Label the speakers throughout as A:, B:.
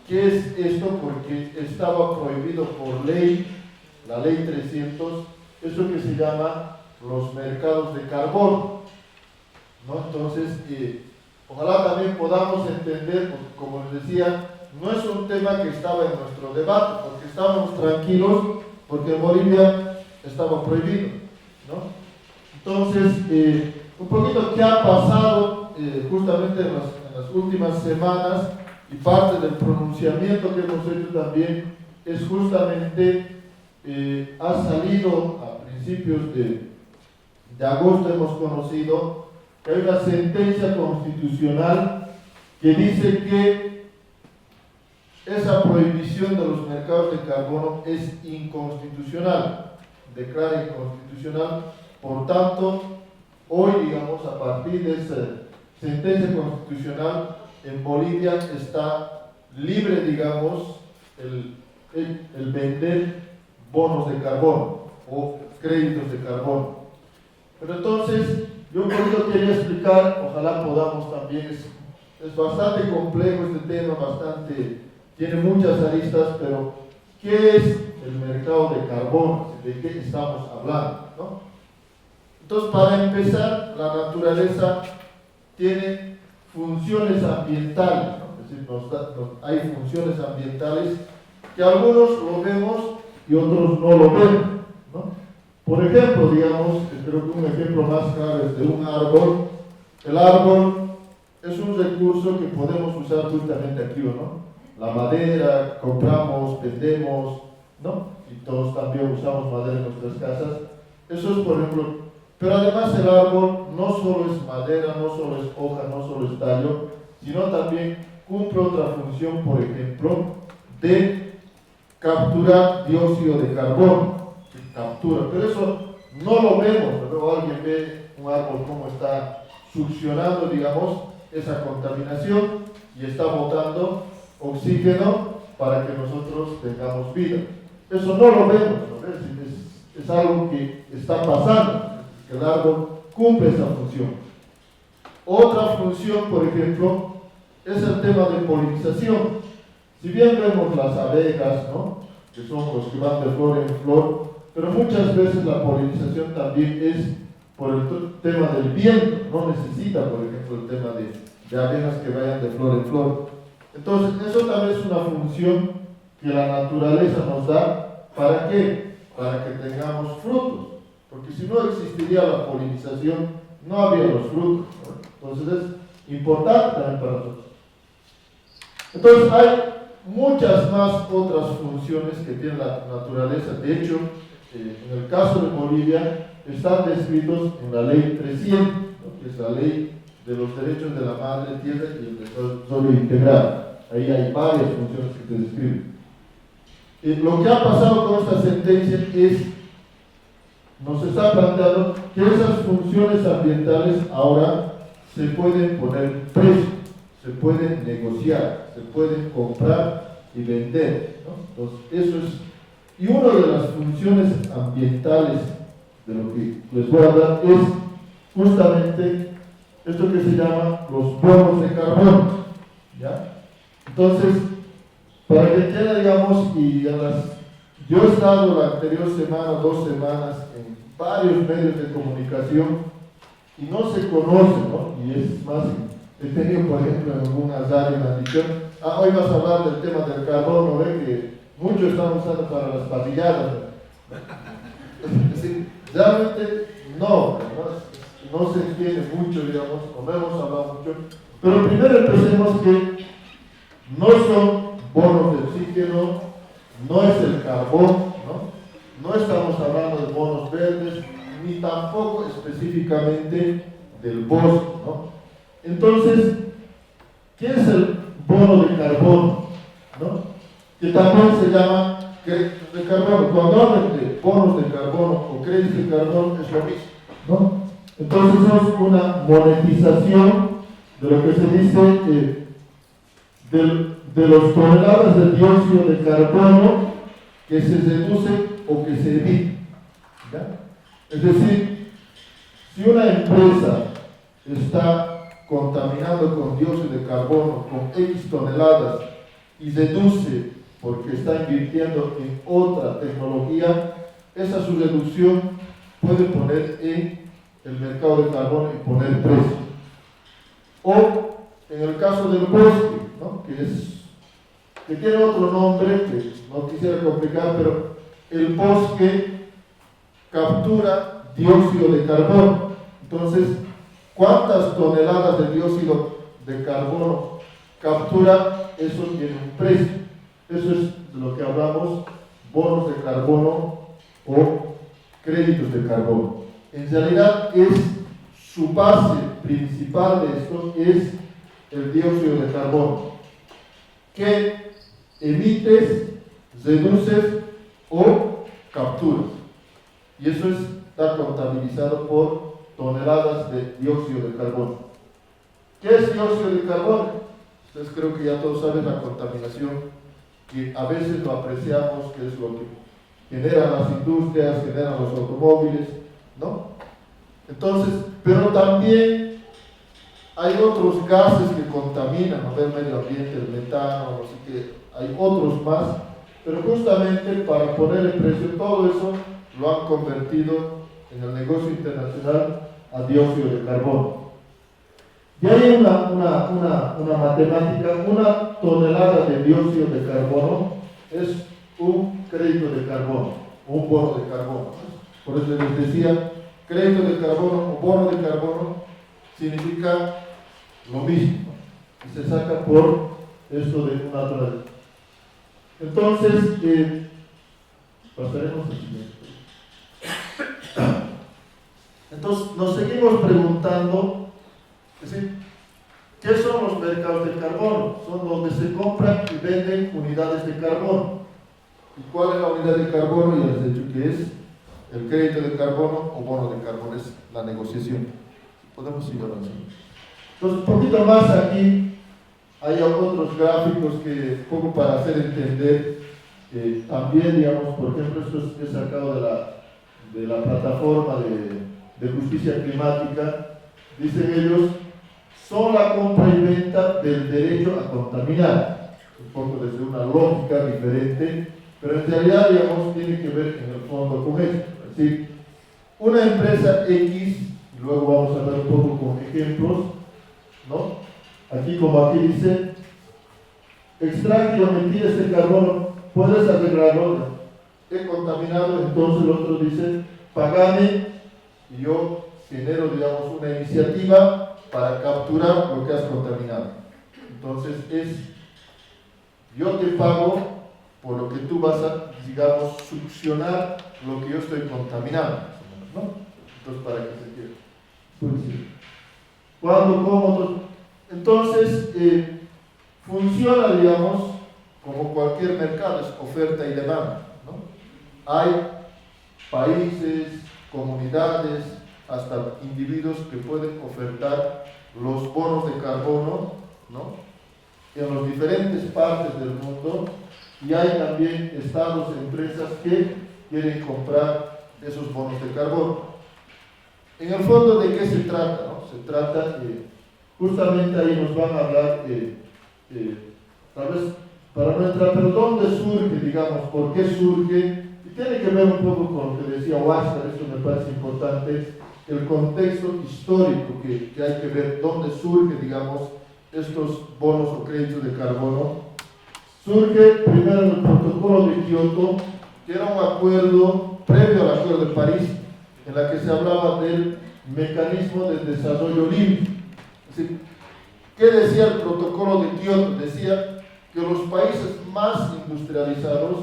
A: ¿Qué es esto? Porque estaba prohibido por ley, la ley 300, eso que se llama los mercados de carbón, ¿no? Entonces, ojalá también podamos entender, porque como les decía, no es un tema que estaba en nuestro debate, porque estábamos tranquilos, porque en Bolivia estaba prohibido, ¿no? Entonces, un poquito qué ha pasado justamente en las últimas semanas, y parte del pronunciamiento que hemos hecho también es justamente, ha salido a principios de agosto, hemos conocido que hay una sentencia constitucional que dice que esa prohibición de los mercados de carbono es inconstitucional, declara inconstitucional. Por tanto, hoy, digamos, a partir de esa sentencia constitucional, en Bolivia está libre, digamos, el vender bonos de carbono o créditos de carbono. Pero entonces, yo un poquito quería explicar, ojalá podamos también, es bastante complejo este tema, tiene muchas aristas, pero ¿qué es el mercado de carbono? ¿De qué estamos hablando, ¿no? Entonces, para empezar, la naturaleza tiene funciones ambientales, ¿no? Es decir, hay funciones ambientales que algunos lo vemos y otros no lo ven, ¿no? Por ejemplo, digamos, creo que un ejemplo más claro es de un árbol. El árbol es un recurso que podemos usar justamente aquí, ¿no? La madera, compramos, vendemos, ¿no? Y todos también usamos madera en nuestras casas. Eso es, por ejemplo. Pero además el árbol no solo es madera, no solo es hoja, no solo es tallo, sino también cumple otra función, por ejemplo, de capturar dióxido de carbono, que captura. Pero eso no lo vemos, luego alguien ve un árbol como está succionando, digamos, esa contaminación y está botando oxígeno para que nosotros tengamos vida. Eso no lo vemos, ¿no? Es algo que está pasando. El árbol cumple esa función. Otra función, por ejemplo, es el tema de polinización. Si bien vemos las abejas, ¿no? Que son los que van de flor en flor, pero muchas veces la polinización también es por el tema del viento, no necesita, por ejemplo, el tema de abejas que vayan de flor en flor. Entonces, eso también es una función que la naturaleza nos da. ¿Para qué? Para que tengamos frutos. Porque si no existiría la polinización, no habría los frutos, ¿no? Entonces es importante también para nosotros. Entonces hay muchas más otras funciones que tiene la naturaleza. De hecho, en el caso de Bolivia, están descritos en la ley 300, ¿no? Que es la ley de los derechos de la madre tierra y el desarrollo integral. Ahí hay varias funciones que se describen. Lo que ha pasado con esta sentencia nos está planteando que esas funciones ambientales ahora se pueden poner precio, se pueden negociar, se pueden comprar y vender, ¿no? Entonces, eso es. Y una de las funciones ambientales de lo que les voy a hablar es justamente esto que se llama los bonos de carbono, ¿ya? Entonces, para que quede, digamos, yo he estado la anterior semana, 2 semanas, en varios medios de comunicación y no se conoce, ¿no? Y es más, he tenido, por ejemplo, en algunas áreas me han dicho, hoy vas a hablar del tema del carbono, ¿ve? Que muchos están usando para las parrilladas. Es decir, realmente no se entiende mucho, digamos, no hemos hablado mucho. Pero primero empecemos que no son bonos de oxígeno, no es el carbón, ¿no? No estamos hablando de bonos verdes, ni tampoco específicamente del bosque, ¿no? Entonces, ¿qué es el bono de carbono? ¿No? Que también se llama créditos de carbono. Cuando hablan de bonos de carbono o créditos de carbono es lo mismo, ¿no? Entonces es una monetización de lo que se dice de los toneladas de dióxido de carbono que se reduce o que se evita, ¿ya? Es decir, si una empresa está contaminando con dióxido de carbono con X toneladas y deduce porque está invirtiendo en otra tecnología, esa su deducción puede poner en el mercado de carbón y poner precio. O en el caso del bosque, ¿no? que tiene otro nombre que no quisiera complicar, pero el bosque captura dióxido de carbono. Entonces, ¿cuántas toneladas de dióxido de carbono captura? Eso tiene un precio. Eso es de lo que hablamos, bonos de carbono o créditos de carbono. En realidad su base principal de esto es el dióxido de carbono, que emites, reduces o capturas. Y eso está contabilizado por toneladas de dióxido de carbono. ¿Qué es dióxido de carbono? Ustedes creo que ya todos saben la contaminación, que a veces lo apreciamos, que es lo que generan las industrias, generan los automóviles, ¿no? Entonces, pero también hay otros gases que contaminan, ¿no? El medio ambiente, el metano, no sé qué, hay otros más, pero justamente para poner el precio, todo eso lo han convertido en el negocio internacional a dióxido de carbono. Y hay una matemática, una tonelada de dióxido de carbono es un crédito de carbono, un bono de carbono. Por eso les decía, crédito de carbono o bono de carbono significa lo mismo, y se saca por esto de una tonelada. Entonces, pasaremos al siguiente. Entonces, nos seguimos preguntando, es decir, ¿qué son los mercados de carbono? Son donde se compran y venden unidades de carbono. ¿Y cuál es la unidad de carbono? Ya les he dicho que es el crédito de carbono o bono de carbono, es la negociación. Podemos seguir avanzando. Entonces, un poquito más aquí, hay otros gráficos que, un poco para hacer entender, también, digamos, por ejemplo, esto es sacado de la plataforma de justicia climática. Dicen ellos, son la compra y venta del derecho a contaminar, un poco desde una lógica diferente, pero en realidad, digamos, tiene que ver en el fondo con esto. Es decir, una empresa X, y luego vamos a ver un poco con ejemplos, ¿no? Aquí, como aquí dice, extrae y omitir este carbono, puedes arreglarlo, he contaminado, entonces el otro dice, pagame, y yo genero, digamos, una iniciativa para capturar lo que has contaminado. Entonces yo te pago por lo que tú vas a, digamos, succionar lo que yo estoy contaminando, ¿no? Entonces, para que se quede. Pues, ¿cuándo, cómo? Entonces, funciona, digamos, como cualquier mercado, es oferta y demanda, ¿no? Hay países, comunidades, hasta individuos que pueden ofertar los bonos de carbono, ¿no? En las diferentes partes del mundo, y hay también estados, empresas que quieren comprar esos bonos de carbono. En el fondo, ¿de qué se trata? ¿No? Se trata, justamente ahí nos van a hablar, tal vez para no entrar, pero ¿dónde surge, digamos, por qué surge? Y tiene que ver un poco con lo que decía Huáscar, esto me parece importante, el contexto histórico que hay que ver, dónde surge, digamos, estos bonos o créditos de carbono. Surge primero en el protocolo de Kioto, que era un acuerdo previo al acuerdo de París, en la que se hablaba del mecanismo de desarrollo limpio. Es decir, ¿qué decía el protocolo de Kioto? Decía que los países más industrializados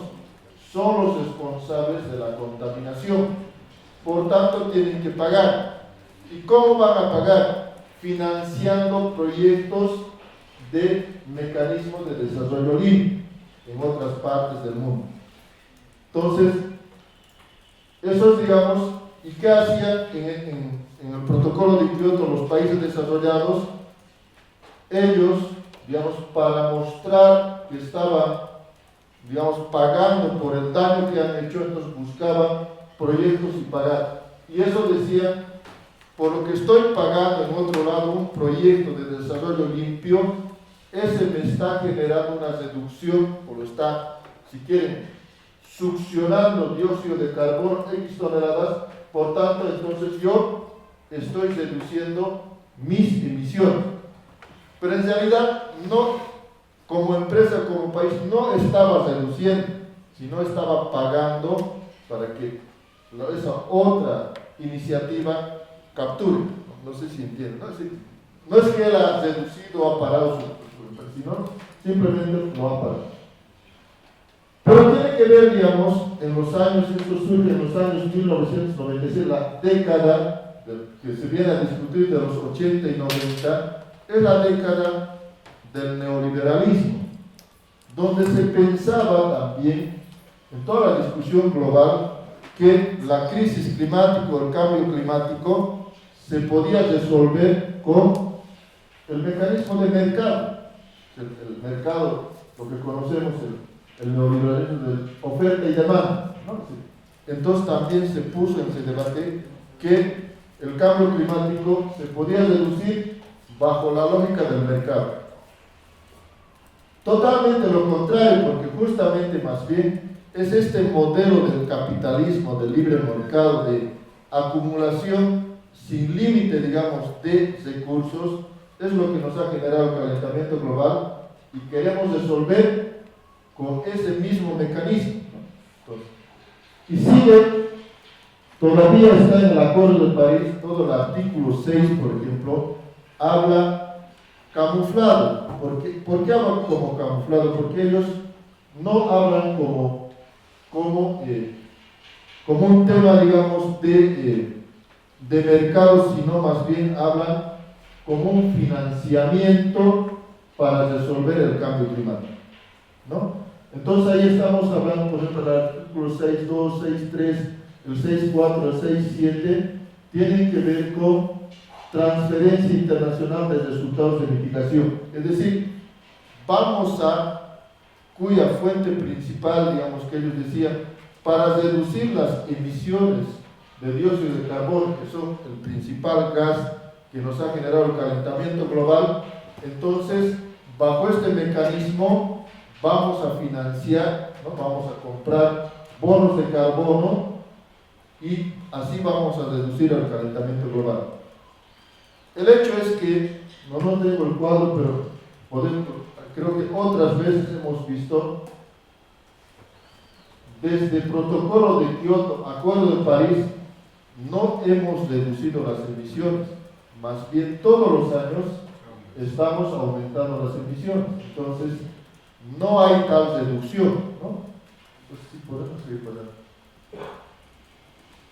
A: son los responsables de la contaminación, por tanto tienen que pagar. ¿Y cómo van a pagar? Financiando proyectos de mecanismos de desarrollo limpio en otras partes del mundo. Entonces, eso es, digamos, ¿y qué hacían en el protocolo de Kioto los países desarrollados? Ellos, digamos, para mostrar que estaban, digamos, pagando por el daño que han hecho, entonces buscaban proyectos y pagar. Y eso decía, por lo que estoy pagando en otro lado un proyecto de desarrollo limpio, ese me está generando una reducción, o lo está, si quieren, succionando dióxido de carbono X toneladas, por tanto, entonces yo estoy reduciendo mis emisiones. Pero en realidad, no, como empresa, como país, no estaba reduciendo, sino estaba pagando para que esa otra iniciativa capture. No sé si entienden, ¿no? No es que él ha reducido o ha parado su empresa, sino simplemente lo ha parado. Pero tiene que ver, digamos, en los años, esto surge en los años 1996, la década que se viene a discutir de los 80 y 90, es la década del neoliberalismo, donde se pensaba también, en toda la discusión global, que la crisis climática o el cambio climático se podía resolver con el mecanismo de mercado. El mercado, lo que conocemos, el neoliberalismo de oferta y demanda, ¿no? Entonces también se puso en ese debate que el cambio climático se podía reducir bajo la lógica del mercado. Totalmente lo contrario, porque justamente más bien es este modelo del capitalismo, del libre mercado, de acumulación sin límite, digamos, de recursos, es lo que nos ha generado el calentamiento global y queremos resolver con ese mismo mecanismo, ¿no? Entonces, y sigue, todavía está en el Acuerdo de París, todo el artículo 6, por ejemplo, habla camuflado. ¿Por qué hablan como camuflado? Porque ellos no hablan como un tema, digamos, de mercado, sino más bien hablan como un financiamiento para resolver el cambio climático, ¿no? Entonces ahí estamos hablando, por ejemplo, del artículo 6.2, 6.3, el 6.4, el 6.7, tienen que ver con transferencia internacional de resultados de mitigación. Es decir, vamos a, cuya fuente principal, digamos, que ellos decían, para reducir las emisiones de dióxido de carbono, que son el principal gas que nos ha generado el calentamiento global, entonces, bajo este mecanismo, vamos a financiar, ¿no? Vamos a comprar bonos de carbono y así vamos a reducir el calentamiento global. El hecho es que, no tengo el cuadro, pero creo que otras veces hemos visto, desde el protocolo de Kioto, Acuerdo de París, no hemos reducido las emisiones, más bien todos los años estamos aumentando las emisiones. Entonces, no hay tal reducción, ¿no? Entonces, sí podemos seguir para allá.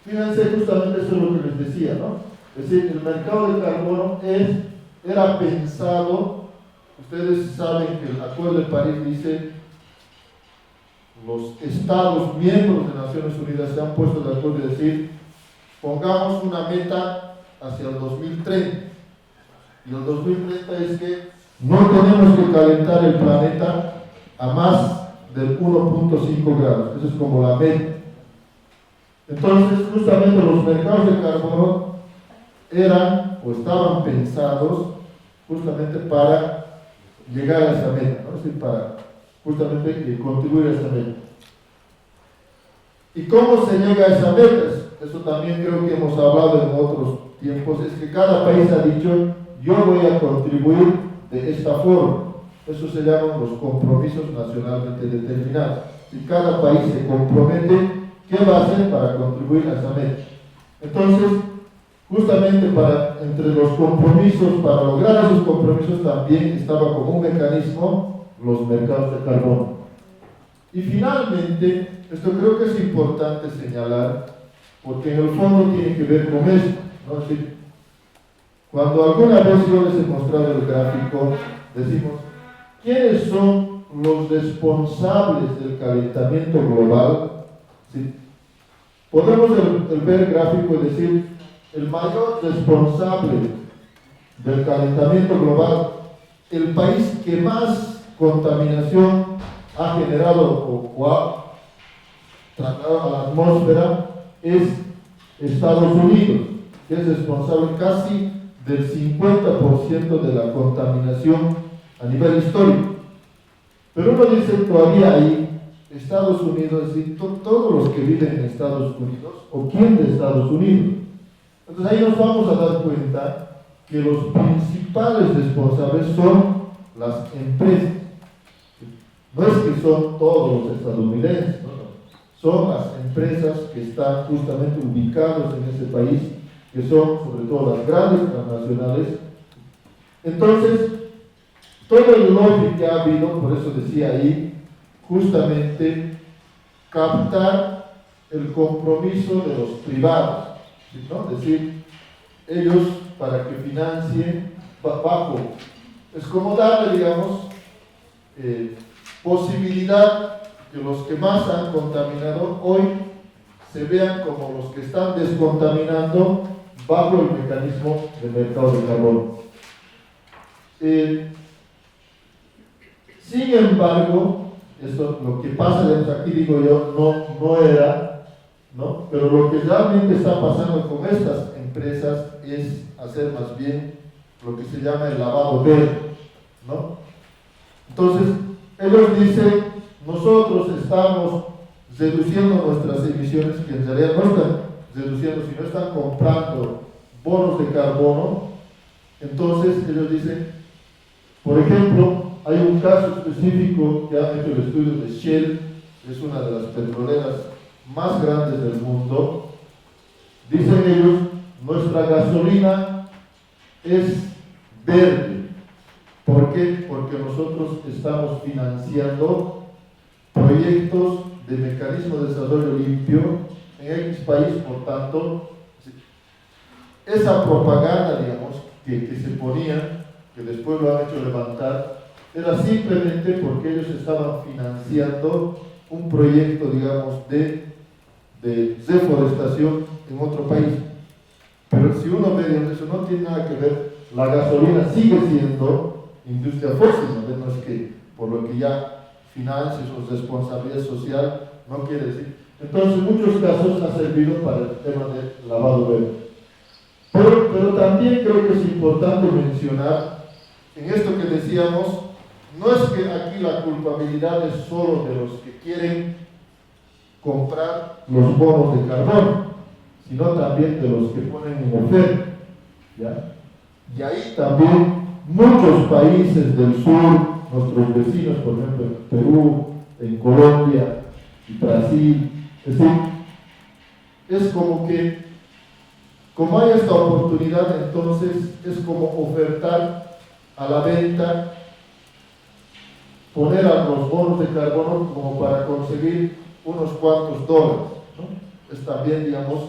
A: Fíjense, justamente eso es lo que les decía, ¿no? Es decir, el mercado de carbono era pensado, ustedes saben que el Acuerdo de París dice, los estados miembros de Naciones Unidas se han puesto de acuerdo y decir, pongamos una meta hacia el 2030. Y el 2030 es que no tenemos que calentar el planeta a más del 1.5 grados. Eso es como la meta. Entonces, justamente los mercados de carbono eran o estaban pensados justamente para llegar a esa meta, ¿no? Es decir, para justamente contribuir a esa meta. ¿Y cómo se llega a esa meta? Eso también creo que hemos hablado en otros tiempos, es que cada país ha dicho, yo voy a contribuir de esta forma. Eso se llaman los compromisos nacionalmente determinados. Y cada país se compromete qué va a hacer para contribuir a esa meta. Entonces, justamente entre los compromisos, para lograr esos compromisos también estaba como un mecanismo los mercados de carbono. Y finalmente, esto creo que es importante señalar, porque en el fondo tiene que ver con esto, ¿no? Es decir, cuando alguna vez yo les he mostrado el gráfico, decimos, ¿quiénes son los responsables del calentamiento global? ¿Sí? Podemos ver el gráfico y decir, el mayor responsable del calentamiento global, el país que más contaminación ha generado o ha tratado a la atmósfera es Estados Unidos, que es responsable casi del 50% de la contaminación a nivel histórico. Pero uno dice todavía ahí, Estados Unidos, es decir, todos los que viven en Estados Unidos, o quién de Estados Unidos. Entonces ahí nos vamos a dar cuenta que los principales responsables son las empresas. No es que son todos los estadounidenses, no. Son las empresas que están justamente ubicadas en ese país, que son sobre todo las grandes transnacionales. Entonces, todo el lobby que ha habido, por eso decía ahí, justamente captar el compromiso de los privados, ¿no? Es decir, ellos para que financien bajo, es como darle, digamos, posibilidad que los que más han contaminado hoy se vean como los que están descontaminando bajo el mecanismo del mercado de carbono. Sin embargo, esto, lo que pasa aquí, digo yo, no era, ¿no? Pero lo que realmente está pasando con estas empresas es hacer más bien lo que se llama el lavado verde, ¿no? Entonces, ellos dicen, nosotros estamos reduciendo nuestras emisiones, que en realidad no están reduciendo, sino están comprando bonos de carbono. Entonces, ellos dicen, por ejemplo, hay un caso específico que han hecho el estudio de Shell, es una de las petroleras más grandes del mundo. Dicen ellos, nuestra gasolina es verde. ¿Por qué? Porque nosotros estamos financiando proyectos de mecanismo de desarrollo limpio en X país, por tanto, esa propaganda, digamos, que se ponía, que después lo han hecho levantar, era simplemente porque ellos estaban financiando un proyecto, digamos, de deforestación en otro país. Pero si uno ve, eso no tiene nada que ver, la gasolina sigue siendo industria fósil, ¿no? No es que por lo que ya financia su responsabilidad social, no quiere decir. Entonces, en muchos casos ha servido para el tema del lavado verde. Pero también creo que es importante mencionar, en esto que decíamos, no es que aquí la culpabilidad es solo de los que quieren comprar los bonos de carbono, sino también de los que ponen en oferta, ¿ya? Y ahí también muchos países del sur, nuestros vecinos, por ejemplo, en Perú, en Colombia y Brasil, es decir, es como que, como hay esta oportunidad, entonces es como ofertar a la venta, poner a los bonos de carbono como para conseguir unos cuantos dólares, ¿no? Es también, digamos,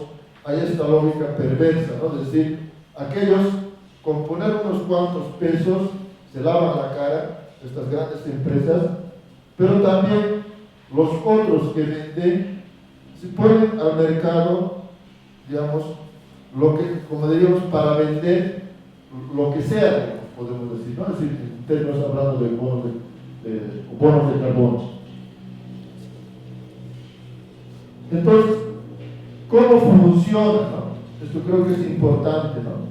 A: hay esta lógica perversa, ¿no? Es decir, aquellos con poner unos cuantos pesos se lavan la cara, estas grandes empresas, pero también los otros que venden se ponen al mercado, digamos, lo que, como diríamos, para vender lo que sea, podemos decir, ¿no? Es decir, en términos hablando de bonos de carbono. Entonces, ¿cómo funciona, no? Esto creo que es importante, ¿no?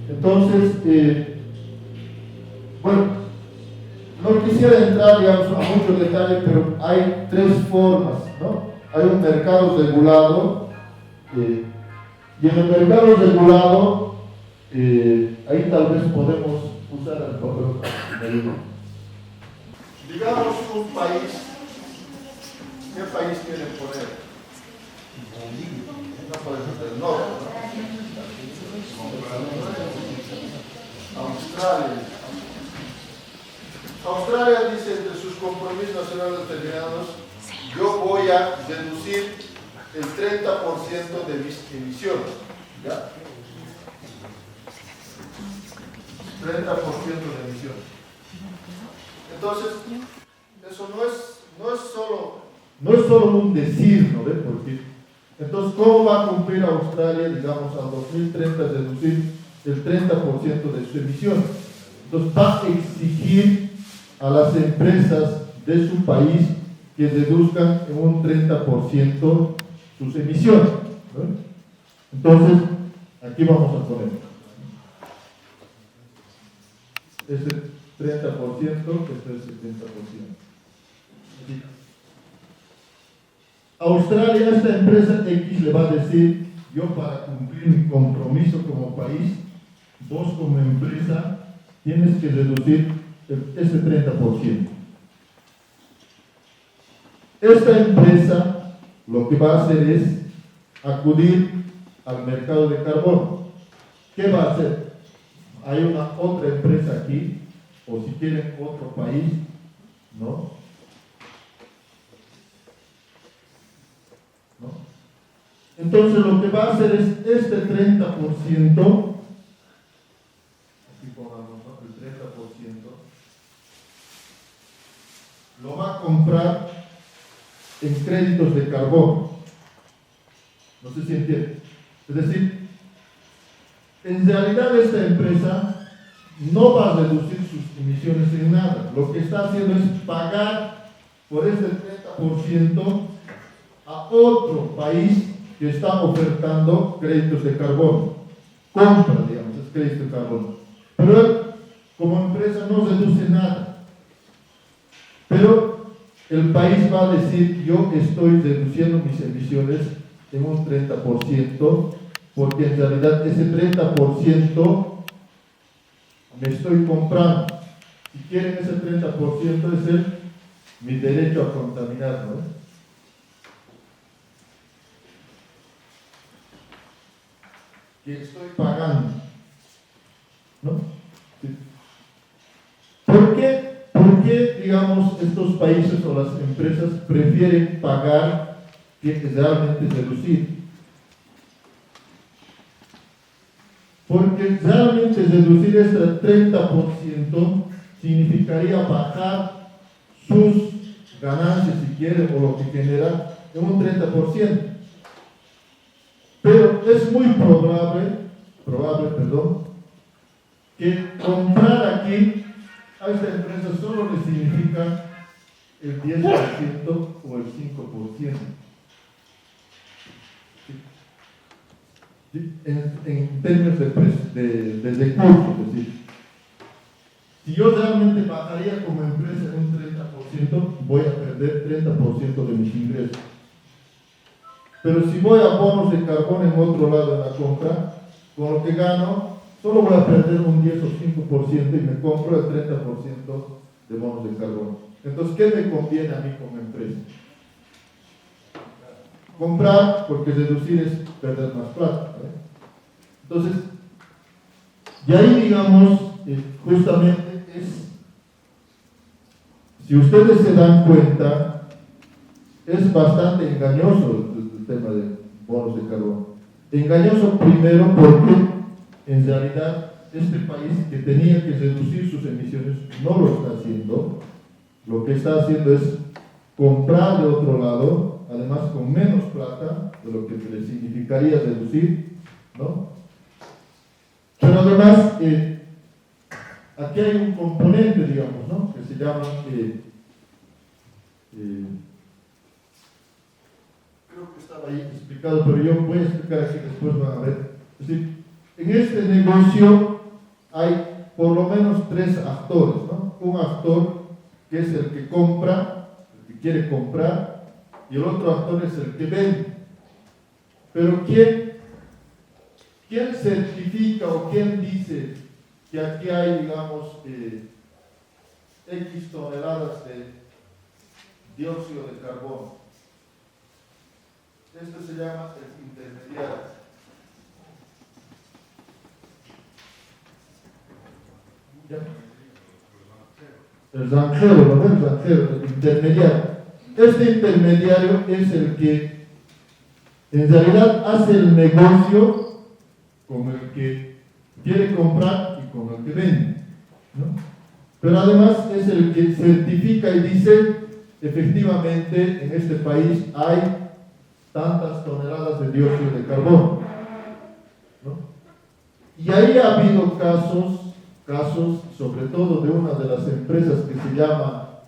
A: Entonces, bueno, no quisiera entrar, digamos, a mucho detalle, pero hay tres formas, ¿no? Hay un mercado regulado, y en el mercado regulado, ahí tal vez podemos usar el papel. Digamos un país, ¿qué país quieren poner? No, por ejemplo, el norte, ¿no? Australia. Australia dice entre sus compromisos nacionales determinados, yo voy a reducir el 30% de mis emisiones, ¿ya? 30% de emisiones. Entonces, eso no es solo un decir, ¿no ve? Porque, entonces, ¿cómo va a cumplir Australia, digamos, al 2030 reducir el 30% de sus emisiones? Entonces, va a exigir a las empresas de su país que reduzcan en un 30% sus emisiones, ¿no? Entonces, aquí vamos a poner 30%, esto es 70%. Así. Australia, esta empresa X le va a decir, yo para cumplir mi compromiso como país, vos como empresa tienes que reducir ese 30%. Esta empresa lo que va a hacer es acudir al mercado de carbón. ¿Qué va a hacer? Hay una otra empresa aquí, o si quieren otro país, ¿no? Entonces lo que va a hacer es este 30%, aquí pongamos, ¿no? El 30%, lo va a comprar en créditos de carbón. No sé si entienden. Es decir, en realidad esta empresa no va a reducir sus emisiones en nada. Lo que está haciendo es pagar por este 30% a otro país que está ofertando créditos de carbono. Compra, digamos, es crédito de carbono. Pero él, como empresa, no reduce nada. Pero el país va a decir, yo estoy reduciendo mis emisiones en un 30%, porque en realidad ese 30% me estoy comprando. Si quieren ese 30% es mi derecho a contaminar, ¿no? Que estoy pagando, ¿no? Sí. ¿Por qué, digamos, estos países o las empresas prefieren pagar que realmente reducir? Porque realmente reducir este 30% significaría bajar sus ganancias, si quiere, o lo que genera, en un 30%. Pero es muy probable, que comprar aquí a esta empresa solo le significa el 10% o el 5%. ¿Sí? En términos de recursos, es decir, si yo realmente bajaría como empresa en un 30%, voy a perder 30% de mis ingresos. Pero si voy a bonos de carbón en otro lado en la compra, con lo que gano, solo voy a perder un 10 o 5% y me compro el 30% de bonos de carbón. Entonces, ¿qué me conviene a mí como empresa? Comprar, porque reducir es perder más plata, ¿eh? Entonces, y ahí digamos, justamente es, si ustedes se dan cuenta, es bastante engañoso el tema de bonos de carbón. Engañoso primero porque en realidad este país que tenía que reducir sus emisiones no lo está haciendo. Lo que está haciendo es comprar de otro lado, además con menos plata de lo que le significaría reducir, ¿no? Pero además, aquí hay un componente, digamos, ¿no? Que se llama, creo que estaba ahí explicado, pero yo voy a explicar aquí, después van a ver. Es decir, en este negocio hay por lo menos tres actores, ¿no? Un actor que es el que compra, el que quiere comprar, y el otro actor es el que vende. Pero ¿quién certifica o quién dice que aquí hay, digamos, X toneladas de dióxido de carbono? Esto se llama el intermediario. ¿Ya? El granjero, ¿no? El granjero, el intermediario. Este intermediario es el que en realidad hace el negocio con el que quiere comprar y con el que vende, ¿no? Pero además es el que certifica y dice, efectivamente en este país hay tantas toneladas de dióxido de carbono, ¿no? Y ahí ha habido casos sobre todo de una de las empresas que se llama,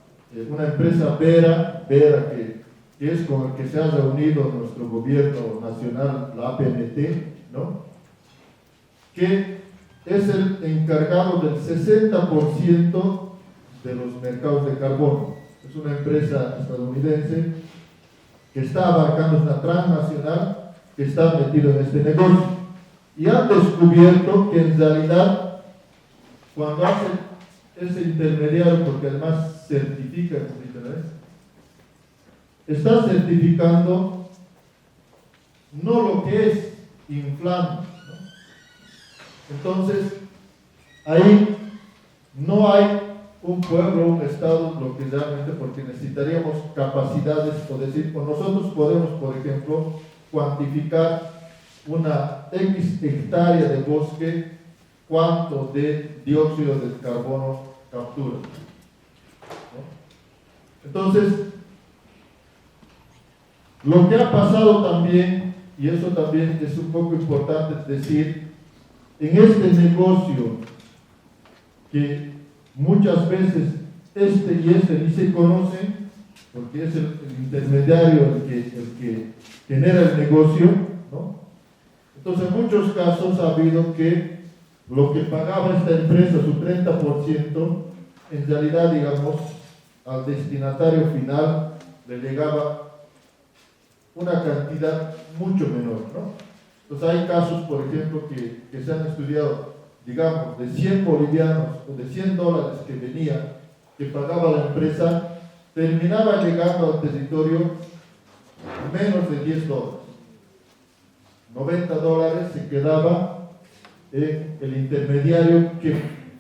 A: una empresa Vera que es con el que se ha reunido nuestro gobierno nacional, la APMT, ¿no? Que es el encargado del 60% de los mercados de carbono. Es una empresa estadounidense que está abarcando, es una transnacional que está metido en este negocio. Y han descubierto que en realidad, cuando hacen ese intermediario, porque además certifica, está certificando no lo que es inflando, ¿no? Entonces, ahí no hay un pueblo, un estado, lo que realmente, porque necesitaríamos capacidades, o decir, o nosotros podemos, por ejemplo, cuantificar una X hectárea de bosque, cuánto de dióxido de carbono captura, ¿no? Entonces, lo que ha pasado también, y eso también es un poco importante decir, en este negocio que muchas veces este y este ni se conocen, porque es el intermediario el que genera el negocio, ¿no? Entonces, en muchos casos ha habido que lo que pagaba esta empresa, su 30%, en realidad, digamos, al destinatario final le llegaba una cantidad mucho menor, ¿no? Entonces, hay casos, por ejemplo, que se han estudiado, digamos, de 100 bolivianos o de $100 que venía, que pagaba la empresa, terminaba llegando al territorio menos de $10. $90 se quedaba en el intermediario que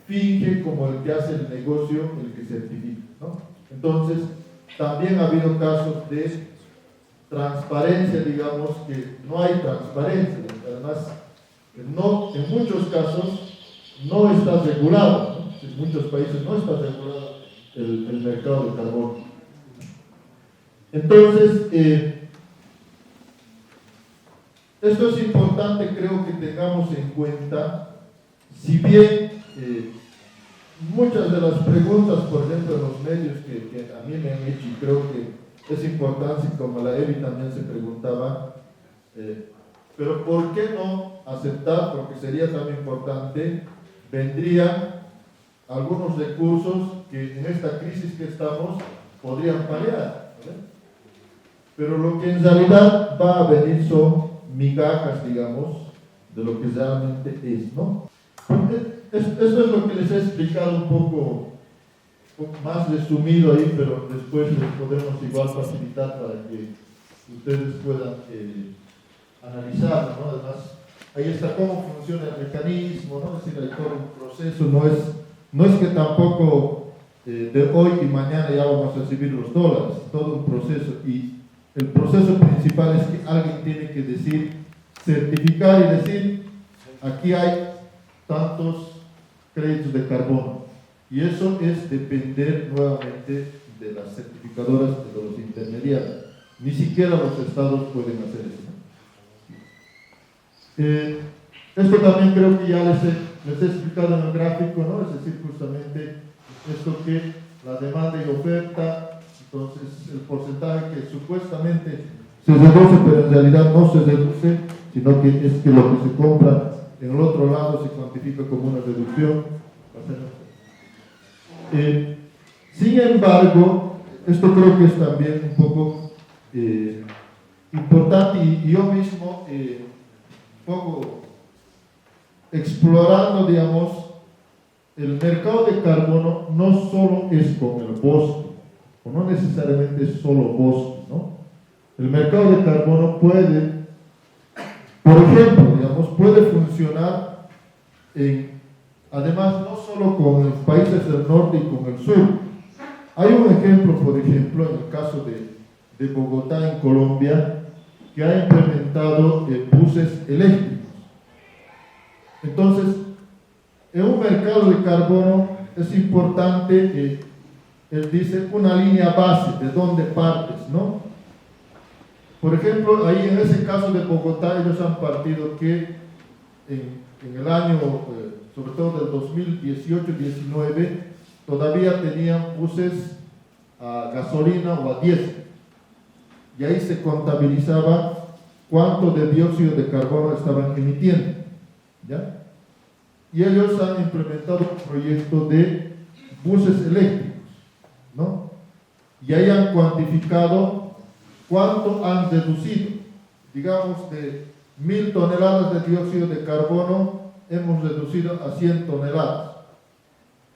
A: finge como el que hace el negocio, el que certifica, ¿no? Entonces, también ha habido casos de transparencia, digamos, que no hay transparencia, además, no, en muchos casos no está regulado, ¿no? En muchos países no está regulado el mercado de carbono. Entonces, esto es importante, creo que tengamos en cuenta, si bien muchas de las preguntas, por ejemplo, en los medios que a mí me han hecho, y creo que es importante, como la Evi también se preguntaba, pero ¿por qué no aceptar? Porque sería tan importante, vendrían algunos recursos que en esta crisis que estamos podrían paliar, ¿vale? Pero lo que en realidad va a venir son migajas, digamos, de lo que realmente es, ¿no? Esto es lo que les he explicado un poco más resumido ahí, pero después les podemos igual facilitar para que ustedes puedan analizarlo, ¿no? Además, ahí está cómo funciona el mecanismo, ¿no? Es decir, hay todo un proceso, no es que tampoco de hoy y mañana ya vamos a recibir los dólares, todo un proceso, y el proceso principal es que alguien tiene que decir, certificar y decir, aquí hay tantos créditos de carbono, y eso es depender nuevamente de las certificadoras, de los intermediarios. Ni siquiera los estados pueden hacer eso, ¿no? Esto también creo que ya les he explicado en el gráfico, ¿no? Es decir, justamente esto que la demanda y oferta, entonces el porcentaje que supuestamente se reduce, pero en realidad no se reduce, sino que es que lo que se compra en el otro lado se cuantifica como una reducción. Sin embargo, esto creo que es también un poco importante, y yo mismo un poco explorando, digamos, el mercado de carbono no solo es con el bosque, o no necesariamente es solo bosque, ¿no? El mercado de carbono puede, por ejemplo, digamos, puede funcionar además no solo con los países del norte y con el sur. Hay un ejemplo, por ejemplo, en el caso de Bogotá, en Colombia, que ha implementado buses eléctricos. Entonces, en un mercado de carbono es importante, él dice, una línea base, de dónde partes, ¿no? Por ejemplo, ahí en ese caso de Bogotá, ellos han partido que en el año, sobre todo del 2018-19, todavía tenían buses a gasolina o a diésel. Y ahí se contabilizaba cuánto de dióxido de carbono estaban emitiendo, ¿ya? y ellos han implementado un proyecto de buses eléctricos, ¿no? Y ahí han cuantificado cuánto han reducido. Digamos, de 1000 toneladas de dióxido de carbono hemos reducido a 100 toneladas.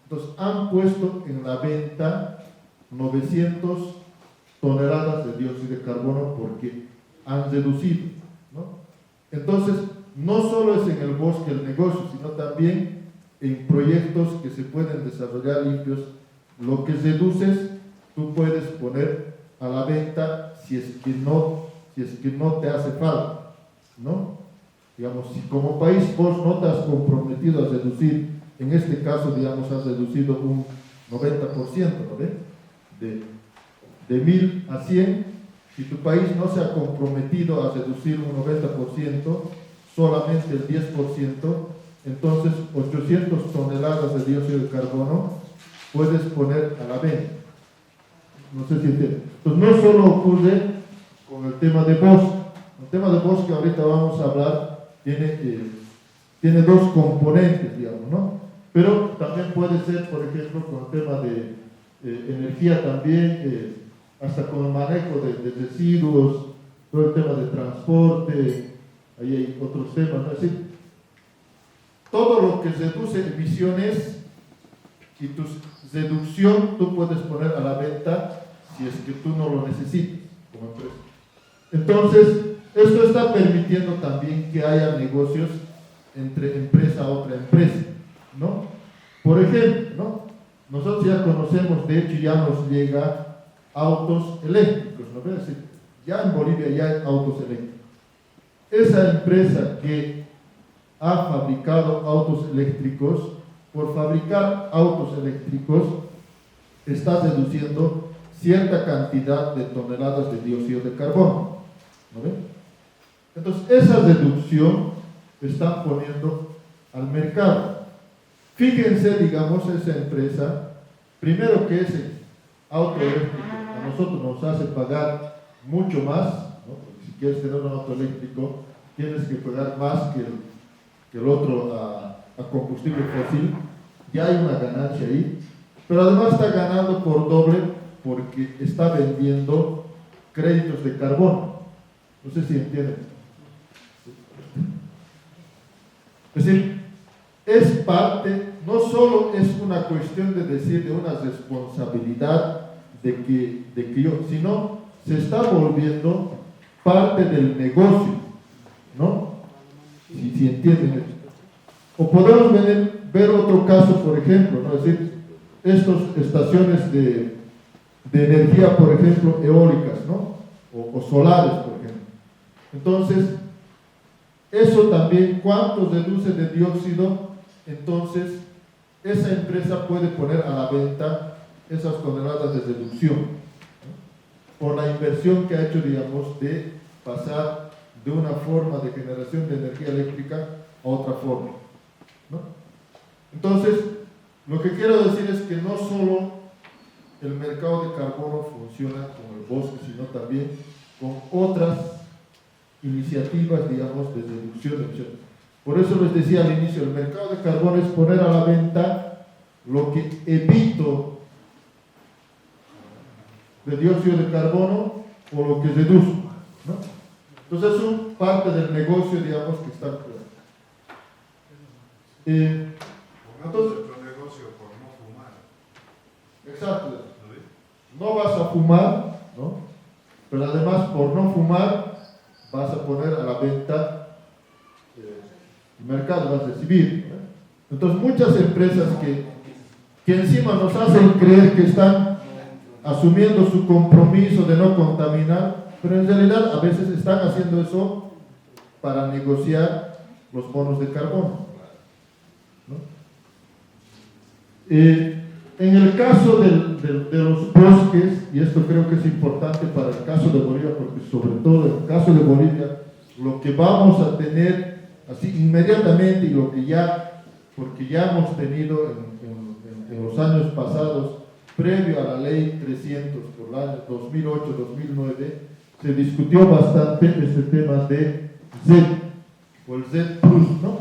A: Entonces han puesto en la venta 900 toneladas de dióxido de carbono porque han reducido, ¿no? Entonces, no solo es en el bosque el negocio, sino también en proyectos que se pueden desarrollar limpios. Lo que reduces, tú puedes poner a la venta si es que no te hace falta, ¿no? Digamos, si como país vos no te has comprometido a reducir, en este caso, digamos, has reducido un 90%, ¿no ve? De 1000 a 100, si tu país no se ha comprometido a reducir un 90%, solamente el 10%, entonces 800 toneladas de dióxido de carbono puedes poner a la venta. No sé si entienden. Entonces no solo ocurre con el tema de bosque. El tema de bosque ahorita vamos a hablar, tiene dos componentes, digamos, ¿no? Pero también puede ser, por ejemplo, con el tema de energía también, hasta con el manejo de residuos, todo el tema de transporte, ahí hay otros temas, ¿no? Es decir, todo lo que reduce emisiones y tu reducción tú puedes poner a la venta si es que tú no lo necesitas como empresa. Entonces, esto está permitiendo también que haya negocios entre empresa a otra empresa, ¿no? Por ejemplo, ¿no? Nosotros ya conocemos, de hecho ya nos llega autos eléctricos, ¿no? Es decir, ya en Bolivia ya hay autos eléctricos. Esa empresa que ha fabricado autos eléctricos, por fabricar autos eléctricos, está reduciendo cierta cantidad de toneladas de dióxido de carbono, ¿no ven? Entonces, esa reducción están poniendo al mercado. Fíjense, digamos, esa empresa, primero que ese auto eléctrico a nosotros nos hace pagar mucho más, ¿no? Porque si quieres tener un auto eléctrico, tienes que pagar más que el otro a combustible fósil. Ya hay una ganancia ahí, pero además está ganando por doble porque está vendiendo créditos de carbono. No sé si entienden. Es decir, es parte, no solo es una cuestión de decir de una responsabilidad de que yo, sino se está volviendo parte del negocio, ¿no? Si entienden esto. O podemos ver otro caso, por ejemplo, ¿no? Es decir, estas estaciones de energía, por ejemplo, eólicas, ¿no? O solares, por ejemplo. Entonces, eso también, ¿cuánto reduce de dióxido? Entonces, esa empresa puede poner a la venta esas toneladas de reducción, ¿no? Por la inversión que ha hecho, digamos, de pasar de una forma de generación de energía eléctrica a otra forma, ¿no? Entonces, lo que quiero decir es que no solo el mercado de carbono funciona con el bosque, sino también con otras iniciativas, digamos, de reducción de emisiones. Por eso les decía al inicio, el mercado de carbono es poner a la venta lo que evito de dióxido de carbono o lo que reduzco, ¿no? Entonces es un parte del negocio, digamos, que está entonces,
B: negocio por no fumar.
A: Exacto. No vas a fumar, ¿no? Pero además por no fumar vas a poner a la venta, el mercado va a recibir, ¿no? Entonces muchas empresas que encima nos hacen creer que están asumiendo su compromiso de no contaminar, pero en realidad a veces están haciendo eso para negociar los bonos de carbono, ¿no? En el caso de los bosques, y esto creo que es importante para el caso de Bolivia, porque sobre todo en el caso de Bolivia, lo que vamos a tener así inmediatamente y lo que porque ya hemos tenido en los años pasados, previo a la ley 300 por el año 2008-2009, se discutió bastante este tema de Z o el Z Plus, ¿no?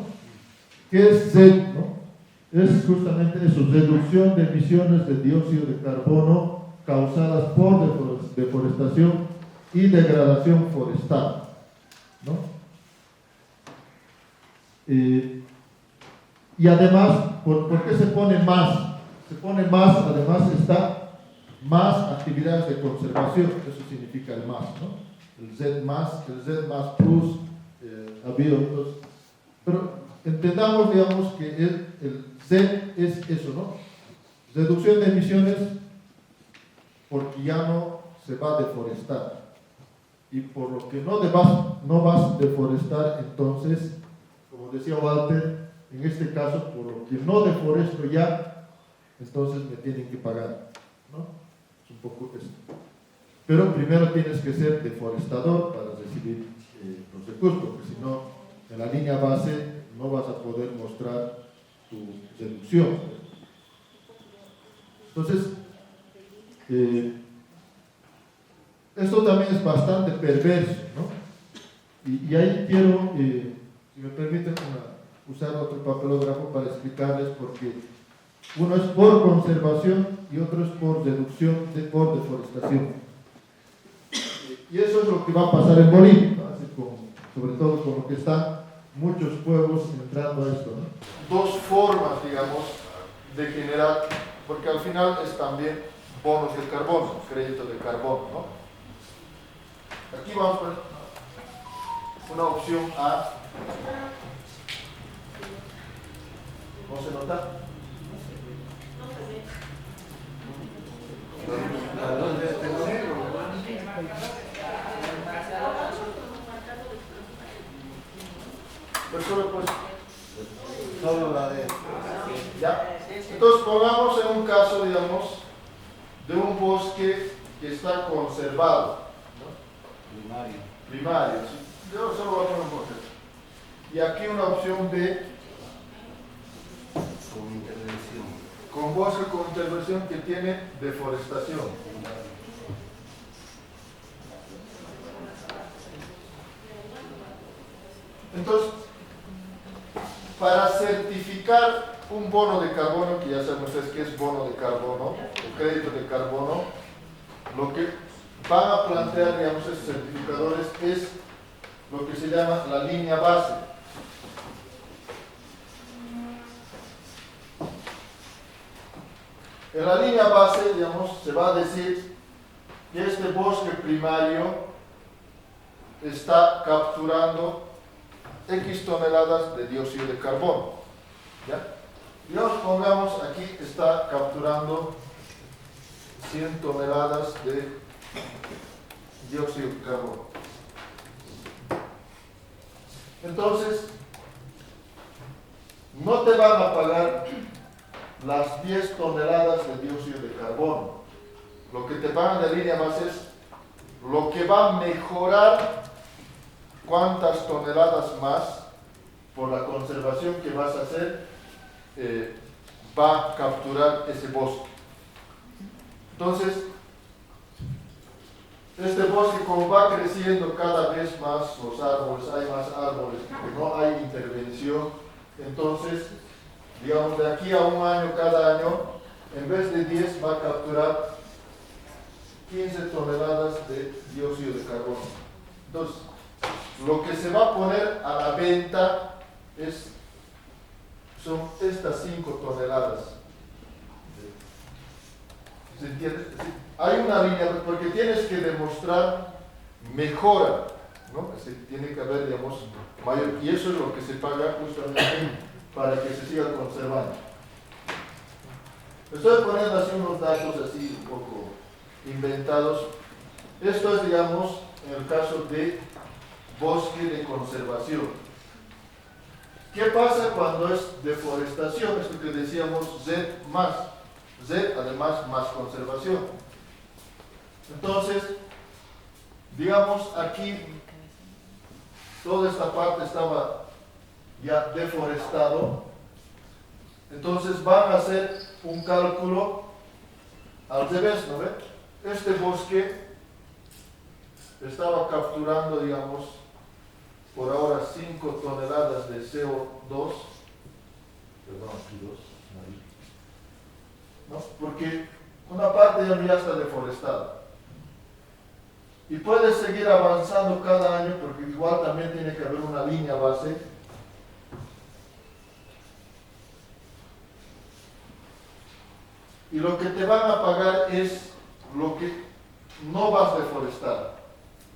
A: ¿Qué es Z? ¿No? Es justamente eso, reducción de emisiones de dióxido de carbono causadas por deforestación y degradación forestal, ¿no? Y además, ¿por qué se pone más? Se pone más, además está más actividades de conservación, eso significa el más, ¿no? El Z más plus, ha habido otros, pero entendamos, digamos, que el Z es eso, ¿no? Reducción de emisiones porque ya no se va a deforestar. Y por lo que no vas a deforestar, entonces, como decía Walter, en este caso, por lo que no deforesto ya, entonces me tienen que pagar, ¿no? Es un poco esto. Pero primero tienes que ser deforestador para recibir los recursos, porque si no, en la línea base no vas a poder mostrar tu deducción. Entonces, esto también es bastante perverso, ¿no? Y ahí quiero, si me permiten, usar otro papelógrafo para explicarles por qué. Uno es por conservación y otro es por deducción, por deforestación. Y eso es lo que va a pasar en Bolivia, ¿no? Así sobre todo con lo que están muchos pueblos entrando a esto, ¿no? Dos formas, digamos, de generar, porque al final es también bonos de carbono, créditos de carbono, ¿no? Aquí vamos a poner una opción A. ¿No se nota? Pero solo la de ¿ya? Entonces pongamos en un caso, digamos, de un bosque que está conservado, ¿no? Primario, ¿sí? Yo solo voy a poner un bosque. Y aquí una opción B con bosque con intervención que tiene deforestación. Entonces, para certificar un bono de carbono, que ya saben ustedes qué es bono de carbono, o crédito de carbono, lo que van a plantear, digamos, esos certificadores es lo que se llama la línea base. En la línea base, digamos, se va a decir que este bosque primario está capturando X toneladas de dióxido de carbono. ¿Ya? Digamos, pongamos aquí está capturando 100 toneladas de dióxido de carbono. Entonces, no te van a pagar las 10 toneladas de dióxido de carbono. Lo que te pagan de línea base es lo que va a mejorar cuántas toneladas más por la conservación que vas a hacer va a capturar ese bosque. Entonces, este bosque, como va creciendo cada vez más los árboles, hay más árboles, porque no hay intervención, entonces, digamos, de aquí a un año, cada año, en vez de 10 va a capturar 15 toneladas de dióxido de carbono. Entonces, lo que se va a poner a la venta son estas 5 toneladas. ¿Se entiende? Hay una línea, porque tienes que demostrar mejora, ¿no? Tiene que haber, digamos, mayor, y eso es lo que se paga justamente para que se siga conservando. Estoy poniendo así unos datos así un poco inventados. Esto es, digamos, en el caso de bosque de conservación. ¿Qué pasa cuando es deforestación? Esto que decíamos Z más. Z además más conservación. Entonces, digamos aquí, toda esta parte estaba ya deforestado. Entonces van a hacer un cálculo al revés, ¿no ve? Este bosque estaba capturando, digamos, por ahora 5 toneladas de CO2 perdón, aquí dos, ahí, ¿no? Porque una parte ya está deforestada. Y puedes seguir avanzando cada año porque igual también tiene que haber una línea base. Y lo que te van a pagar es lo que no vas a deforestar.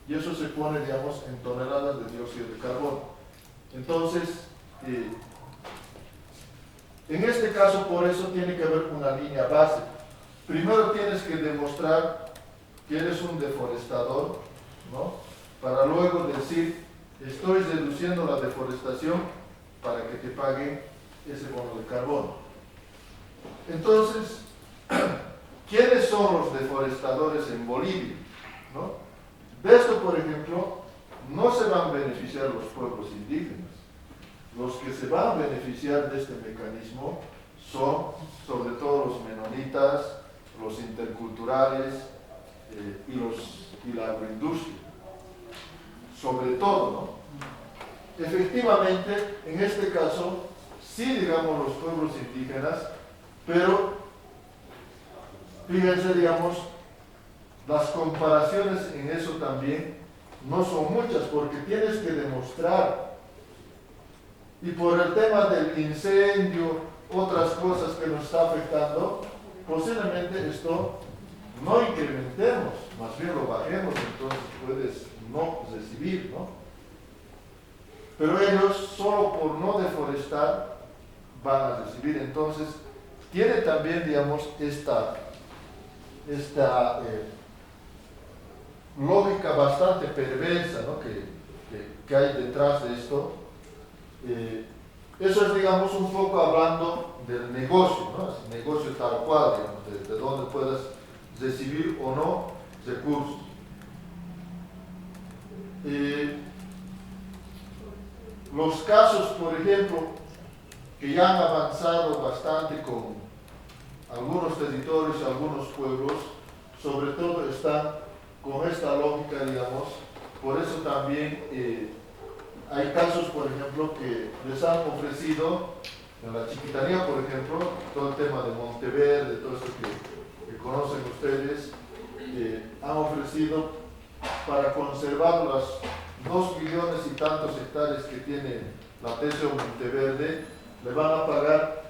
A: Y eso se pone, digamos, en toneladas de dióxido de carbono. Entonces, en este caso, por eso tiene que haber una línea base. Primero tienes que demostrar que eres un deforestador, ¿no? Para luego decir, estoy reduciendo la deforestación para que te paguen ese bono de carbono. Entonces, ¿quiénes son los deforestadores en Bolivia? ¿No? De esto, por ejemplo, no se van a beneficiar los pueblos indígenas. Los que se van a beneficiar de este mecanismo son, sobre todo, los menonitas, los interculturales y la agroindustria. Sobre todo, ¿no? Efectivamente, en este caso, sí, digamos, los pueblos indígenas, pero fíjense, digamos, las comparaciones en eso también no son muchas, porque tienes que demostrar, y por el tema del incendio, otras cosas que nos está afectando, posiblemente esto no incrementemos, más bien lo bajemos, entonces puedes no recibir, ¿no? Pero ellos, solo por no deforestar, van a recibir. Entonces, tiene también, digamos, esta lógica bastante perversa, ¿no? que hay detrás de esto. Eso es, digamos, un poco hablando del negocio, ¿no? El negocio tal cual, digamos, de donde puedas recibir o no recursos. Los casos, por ejemplo, que ya han avanzado bastante con algunos territorios, algunos pueblos, sobre todo están con esta lógica, digamos. Por eso también hay casos, por ejemplo, que les han ofrecido, en la Chiquitanía, por ejemplo, todo el tema de Monteverde, todo esto que conocen ustedes, han ofrecido para conservar las 2 millones y tantos hectáreas que tiene la TCO Monteverde, le van a pagar,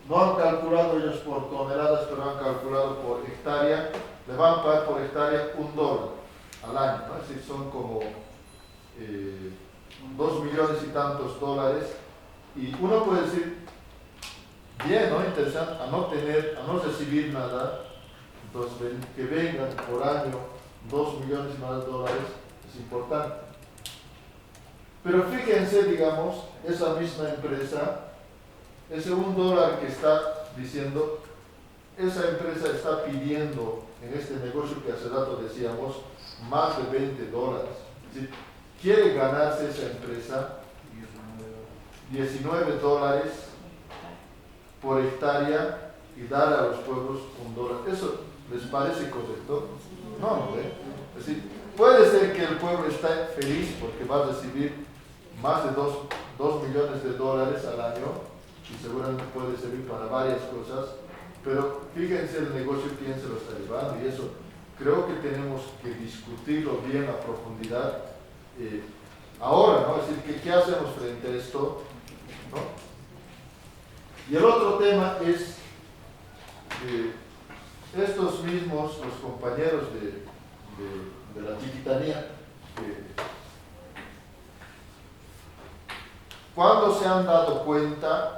A: no han calculado ellos por toneladas, pero han calculado por hectárea, le van a pagar por hectárea $1 al año, ¿no? Es decir, son como 2 millones y tantos dólares, y uno puede decir, bien, ¿no? Interesante, a no recibir nada, entonces que vengan por año 2 millones más de dólares, es importante. Pero fíjense, digamos, esa misma empresa, ese $1 que está diciendo, esa empresa está pidiendo en este negocio que hace rato decíamos, más de $20. Es decir, quiere ganarse esa empresa $19 por hectárea y dar a los pueblos $1. ¿Eso les parece correcto? No, ¿no ve? Es decir, puede ser que el pueblo esté feliz porque va a recibir más de 2 millones de dólares al año y seguramente puede servir para varias cosas, pero fíjense el negocio quién se lo está llevando, y eso creo que tenemos que discutirlo bien a profundidad ahora, ¿no? Es decir, ¿qué hacemos frente a esto? ¿No? Y el otro tema es estos mismos, los compañeros de la Chiquitanía, cuando se han dado cuenta,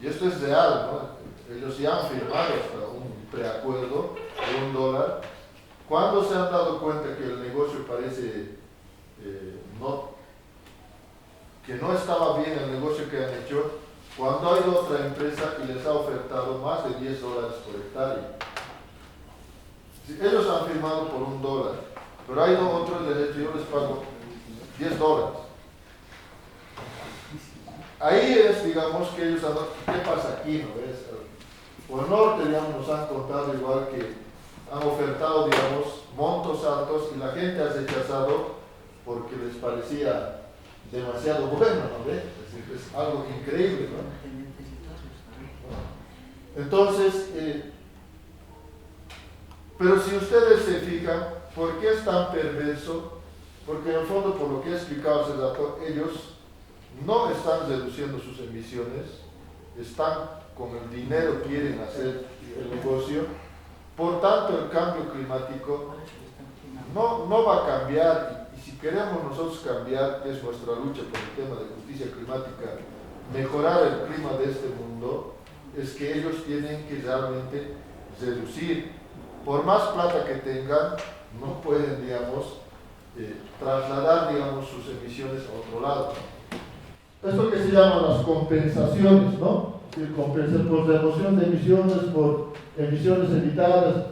A: y esto es real, ¿no? Ellos ya han firmado hasta un preacuerdo de $1, cuando se han dado cuenta que el negocio parece que no estaba bien el negocio que han hecho, cuando hay otra empresa y les ha ofertado más de $10 por hectárea. Ellos han firmado por $1, pero hay otros y les he dicho, yo les pago $10. Ahí es, digamos, que ellos han, ¿qué pasa aquí? ¿No ves? Por norte, digamos, nos han contado igual que han ofertado, digamos, montos altos y la gente ha rechazado porque les parecía demasiado bueno, ¿no ves? Es algo increíble, ¿no? Entonces, pero si ustedes se fijan, ¿por qué es tan perverso? Porque en el fondo, por lo que he explicado hace rato, ellos no están reduciendo sus emisiones, están con el dinero, quieren hacer el negocio. Por tanto, el cambio climático no va a cambiar, y si queremos nosotros cambiar, que es nuestra lucha por el tema de justicia climática, mejorar el clima de este mundo, es que ellos tienen que realmente reducir. Por más plata que tengan, no pueden, digamos, trasladar, digamos, sus emisiones a otro lado. Esto que se llaman las compensaciones, ¿no? Compensar por remoción de emisiones, por emisiones evitadas.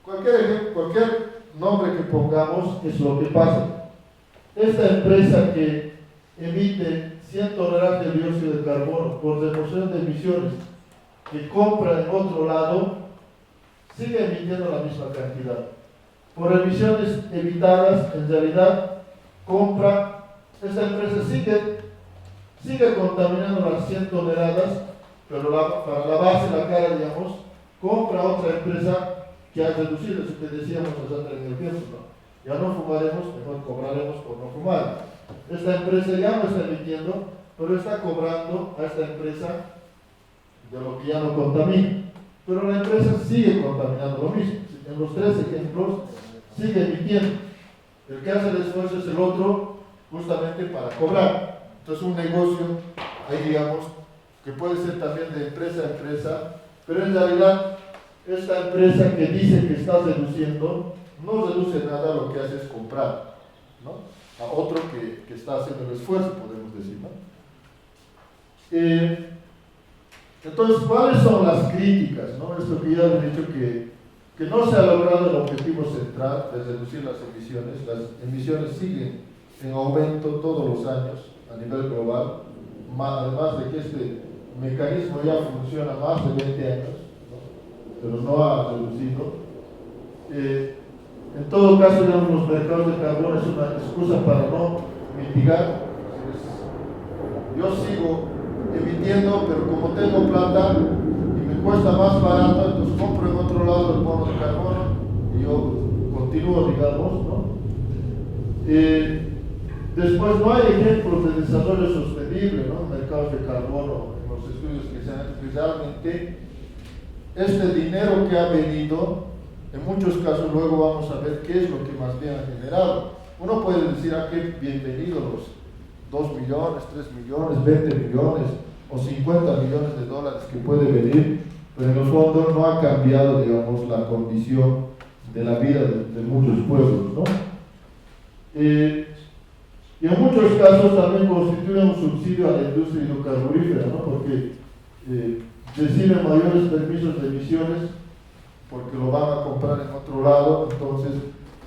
A: Cualquier nombre que pongamos es lo que pasa. Esta empresa que emite 100 toneladas de dióxido de carbono por remoción de emisiones, que compra en otro lado, sigue emitiendo la misma cantidad. Por emisiones evitadas, en realidad, esta empresa sigue contaminando las 100 toneladas, pero para lavarse la cara, digamos, compra otra empresa que ha reducido eso que decíamos nosotros en el ejemplo, ¿no? Ya no fumaremos, mejor cobraremos por no fumar. Esta empresa ya no está emitiendo, pero está cobrando a esta empresa de lo que ya no contamina. Pero la empresa sigue contaminando lo mismo. En los tres ejemplos sigue emitiendo. El que hace el esfuerzo es el otro, justamente para cobrar. Entonces un negocio, ahí digamos, que puede ser también de empresa a empresa, pero en realidad esta empresa que dice que está reduciendo, no reduce nada, lo que hace es comprar, ¿no? A otro que está haciendo el esfuerzo, podemos decir, ¿no? Entonces, ¿cuáles son las críticas, ¿no? Esto que ya les he dicho que no se ha logrado el objetivo central de reducir las emisiones siguen en aumento todos los años a nivel global, además de que este mecanismo ya funciona más de 20 años, ¿no? Pero no ha reducido. En todo caso, digamos, los mercados de carbono es una excusa para no mitigar. Yo sigo emitiendo, pero como tengo plata y me cuesta más barato, entonces compro en otro lado el bono de carbono y yo continúo, digamos, ¿no? Después no hay ejemplos de desarrollo sostenible, ¿no? Mercados de carbono, en los estudios que se han hecho, realmente este dinero que ha venido, en muchos casos luego vamos a ver qué es lo que más bien ha generado. Uno puede decir, qué bienvenido los 2 millones, 3 millones, 20 millones o 50 millones de dólares que puede venir, pero en el fondo no ha cambiado, digamos, la condición de la vida de muchos pueblos, ¿no? Y en muchos casos también constituye un subsidio a la industria hidrocarburífera, ¿no? Porque reciben mayores permisos de emisiones porque lo van a comprar en otro lado. Entonces,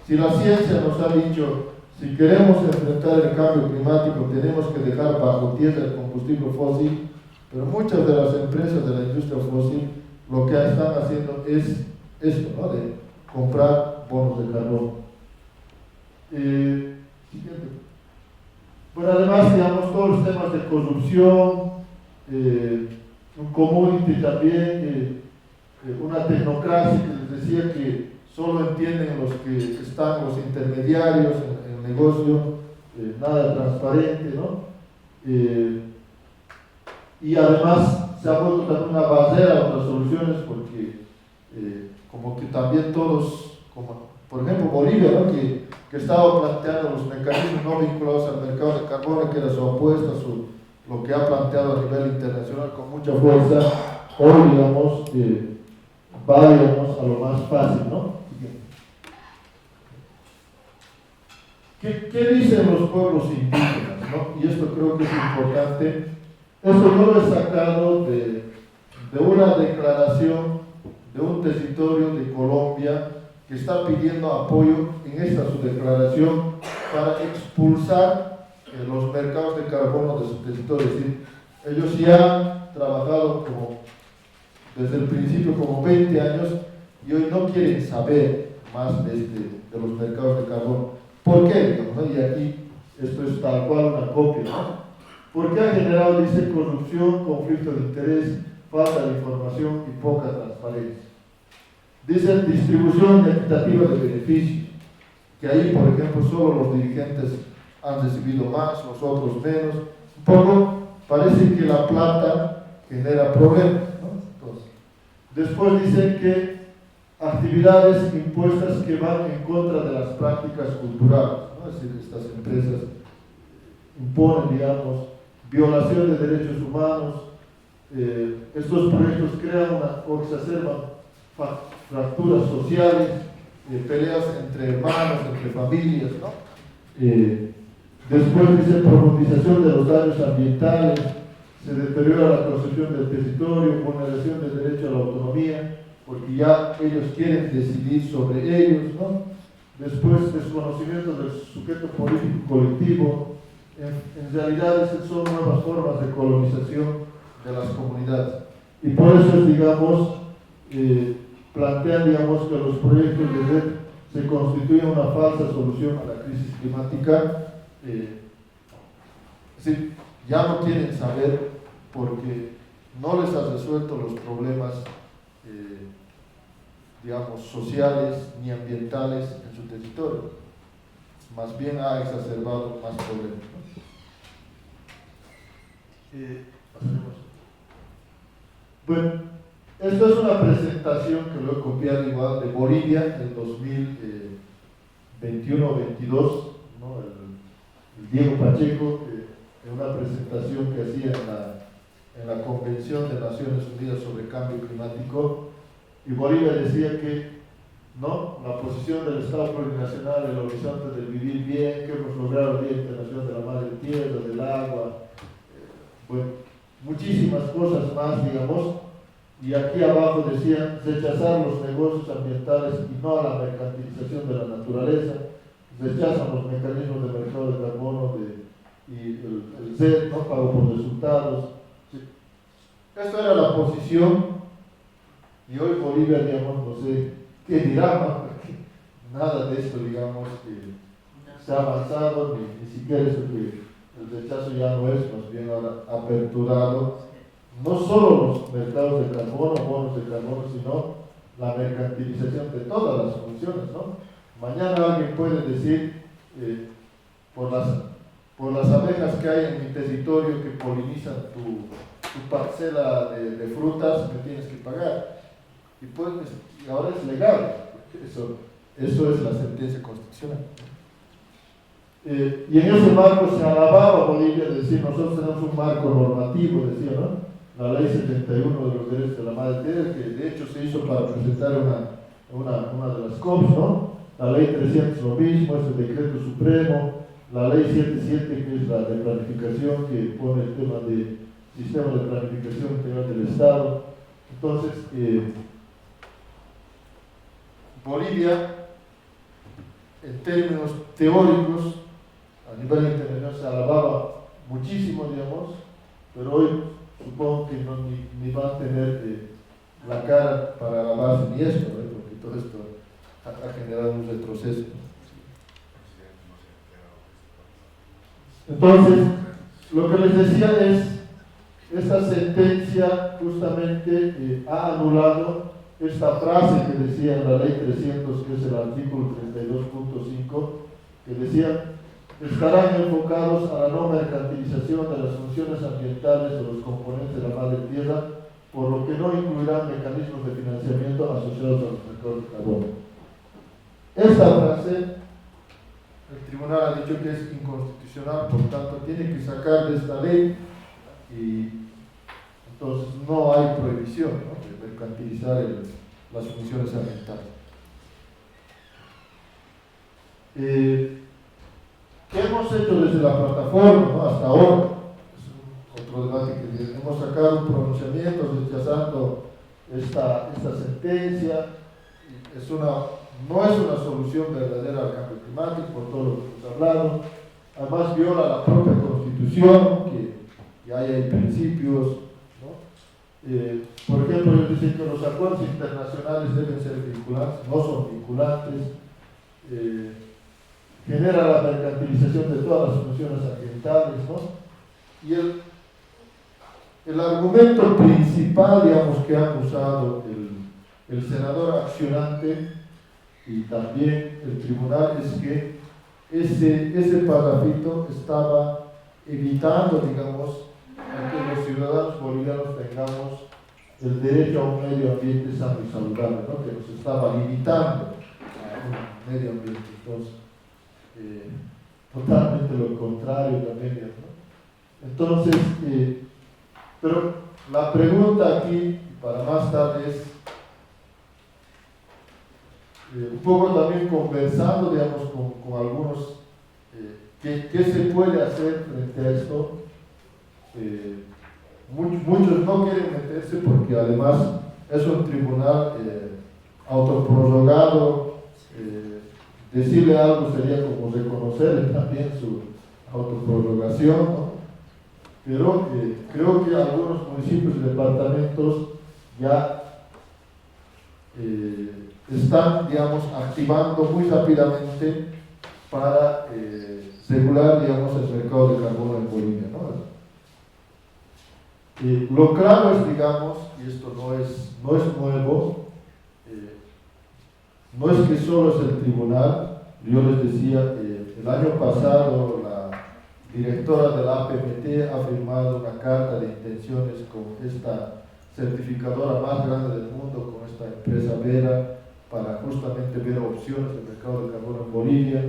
A: si la ciencia nos ha dicho, si queremos enfrentar el cambio climático, tenemos que dejar bajo tierra el combustible fósil, pero muchas de las empresas de la industria fósil lo que están haciendo es esto, ¿no? De comprar bonos de carbono. Siguiente. Bueno, además, digamos, todos los temas de corrupción, un commodity también, una tecnocracia que les decía que solo entienden los que están los intermediarios en el negocio, nada transparente, ¿no? Y además se ha vuelto también una barrera a otras soluciones porque como que también todos, como por ejemplo Bolivia, ¿no? que estaba planteando los mecanismos no vinculados al mercado de carbono, que era su apuesta, lo que ha planteado a nivel internacional con mucha fuerza, hoy digamos va, digamos, a lo más fácil, ¿no? ¿Qué dicen los pueblos indígenas, ¿no? Y esto creo que es importante. Esto yo lo he sacado de una declaración de un territorio de Colombia que está pidiendo apoyo en esta su declaración para expulsar los mercados de carbono de su territorio. Es decir, ellos ya han trabajado desde el principio como 20 años y hoy no quieren saber más de los mercados de carbono. ¿Por qué? Digamos, ¿no? Y aquí esto es tal cual una copia, ¿no? Porque ha generado, dice, corrupción, conflicto de interés, falta de información y poca transparencia. Dicen distribución equitativa de beneficios, que ahí, por ejemplo, solo los dirigentes han recibido más, los otros menos. Un poco parece que la plata genera problemas, ¿no? Entonces, después dicen que actividades impuestas que van en contra de las prácticas culturales, ¿no? Es decir, estas empresas imponen, digamos, violación de derechos humanos. Estos proyectos crean o exacerban fracturas sociales, peleas entre hermanos, entre familias, ¿no? Después dice profundización de los daños ambientales, se deteriora la concepción del territorio, vulneración del derecho a la autonomía, porque ya ellos quieren decidir sobre ellos, ¿no? Después desconocimiento del sujeto político colectivo. En realidad esas son nuevas formas de colonización de las comunidades, y por eso, digamos, plantean, digamos, que los proyectos de red se constituyen una falsa solución a la crisis climática. Es decir, ya no quieren saber porque no les ha resuelto los problemas, digamos, sociales ni ambientales en su territorio, más bien ha exacerbado más problemas, ¿no? Bueno, esto es una presentación que lo he copiado igual de Bolivia del 2021-22, ¿no? El Diego Pacheco, en una presentación que hacía en la Convención de Naciones Unidas sobre Cambio Climático, y Bolivia decía que, ¿no?, la posición del Estado plurinacional, el horizonte del vivir bien, que hemos logrado el Día Internacional de la Madre Tierra, del agua, bueno, muchísimas cosas más, digamos. Y aquí abajo decían rechazar los negocios ambientales y no a la mercantilización de la naturaleza, rechazan los mecanismos de mercado de carbono y el CER, ¿no?, pago por resultados. Sí. Esta era la posición, y hoy Bolivia, digamos, no sé qué dirá, ¿no? Porque nada de esto, digamos, que se ha avanzado, ni siquiera eso que el rechazo ya no es, más bien ahora aperturado. No solo los mercados de carbono, bonos de carbono, sino la mercantilización de todas las funciones, ¿no? Mañana alguien puede decir, por las abejas que hay en mi territorio que polinizan tu parcela de frutas, me tienes que pagar. Y ahora es legal, eso es la sentencia constitucional. Y en ese marco se alababa Bolivia de decir, nosotros tenemos un marco normativo, decía, ¿no? La ley 71 de los derechos de la madre tierra, que de hecho se hizo para presentar una de las COPs, ¿no? La ley 300 lo mismo, es el decreto supremo, la ley 77, que es la de planificación, que pone el tema de sistema de planificación integral del Estado. Entonces, Bolivia, en términos teóricos, a nivel internacional se alababa muchísimo, digamos, pero hoy supongo que ni van a tener la cara para alabarse ni esto, ¿no? Porque todo esto ha generado un retroceso. Entonces, lo que les decía es, esta sentencia justamente ha anulado esta frase que decía en la ley 300, que es el artículo 32.5, que decía: estarán enfocados a la no mercantilización de las funciones ambientales de los componentes de la madre tierra, por lo que no incluirán mecanismos de financiamiento asociados a los mercados de carbono. Esta frase, el tribunal ha dicho que es inconstitucional, por tanto tiene que sacar de esta ley, y entonces no hay prohibición, ¿no?, de mercantilizar las funciones ambientales. ¿Qué hemos hecho desde la plataforma, ¿no?, hasta ahora? Es otro debate que hemos sacado un pronunciamiento rechazando esta sentencia. No es una solución verdadera al cambio climático, por todo lo que hemos hablado. Además viola la propia Constitución, que ya hay principios, ¿no? Por ejemplo, ellos dicen que los acuerdos internacionales deben ser vinculantes, no son vinculantes. Genera la mercantilización de todas las funciones ambientales, ¿no? Y el argumento principal, digamos, que han usado el senador accionante y también el tribunal es que ese parrafito estaba evitando, digamos, a que los ciudadanos bolivianos tengamos el derecho a un medio ambiente sano y saludable, ¿no? Que nos estaba limitando a un medio ambiente. Entonces, totalmente lo contrario también, ¿no? Entonces, pero la pregunta aquí, para más tarde, es un poco también conversando, digamos, con algunos, ¿qué se puede hacer frente a esto? Muchos no quieren meterse porque además es un tribunal autoprorrogado. Decirle algo sería como reconocerle también su autoprorrogación, ¿no? Pero creo que algunos municipios y departamentos ya están, digamos, activando muy rápidamente para regular, digamos, el mercado de carbono en Bolivia, ¿no? Lo claro es, digamos, y esto no es nuevo, no es que solo es el tribunal. Yo les decía, el año pasado la directora de la APMT ha firmado una carta de intenciones con esta certificadora más grande del mundo, con esta empresa Vera, para justamente ver opciones de mercado de carbono en Bolivia.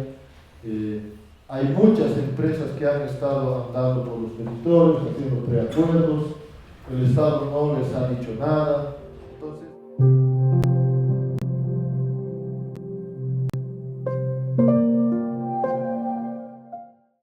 A: Hay muchas empresas que han estado andando por los territorios, haciendo preacuerdos. El Estado no les ha dicho nada.